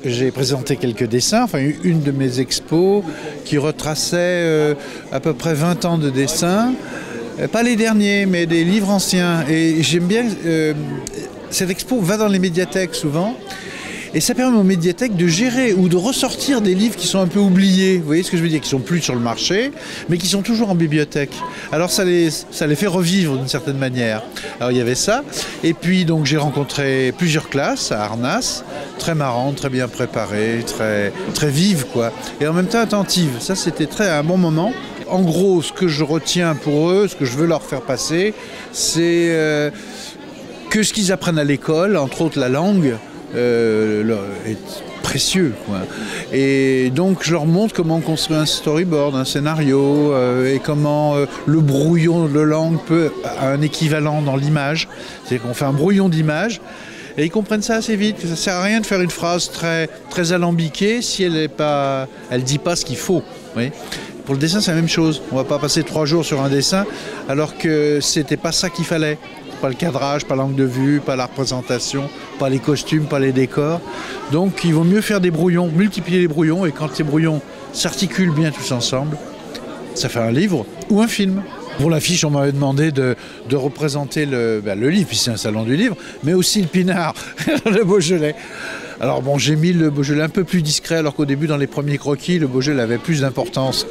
j'ai présenté quelques dessins, enfin une de mes expos qui retraçait à peu près 20 ans de dessins. Pas les derniers, mais des livres anciens. Et j'aime bien... cette expo va dans les médiathèques souvent. Et ça permet aux médiathèques de gérer ou de ressortir des livres qui sont un peu oubliés. Vous voyez ce que je veux dire? Qui sont plus sur le marché, mais qui sont toujours en bibliothèque. Alors ça les fait revivre d'une certaine manière. Alors il y avait ça. Et puis donc j'ai rencontré plusieurs classes à Arnas, très marrantes, très bien préparées, très vives quoi. Et en même temps attentives. Ça c'était un bon moment. En gros, ce que je retiens pour eux, ce que je veux leur faire passer, c'est que ce qu'ils apprennent à l'école, entre autres la langue, est précieux quoi. Et donc je leur montre comment construire un storyboard, un scénario et comment le brouillon de langue peut avoir un équivalent dans l'image. C'est qu'on fait un brouillon d'image et ils comprennent ça assez vite. Ça sert à rien de faire une phrase très alambiquée si elle dit pas ce qu'il faut. Oui. Pour le dessin c'est la même chose. On va pas passer 3 jours sur un dessin alors que c'était pas ça qu'il fallait. Pas le cadrage, pas l'angle de vue, pas la représentation, pas les costumes, pas les décors. Donc il vaut mieux faire des brouillons, multiplier les brouillons, et quand ces brouillons s'articulent bien tous ensemble, ça fait un livre ou un film. Pour l'affiche, on m'avait demandé de représenter le livre, puis c'est un salon du livre, mais aussi le pinard, le Beaujolais. Alors bon, j'ai mis le Beaujolais un peu plus discret, alors qu'au début, dans les premiers croquis, le Beaujolais avait plus d'importance.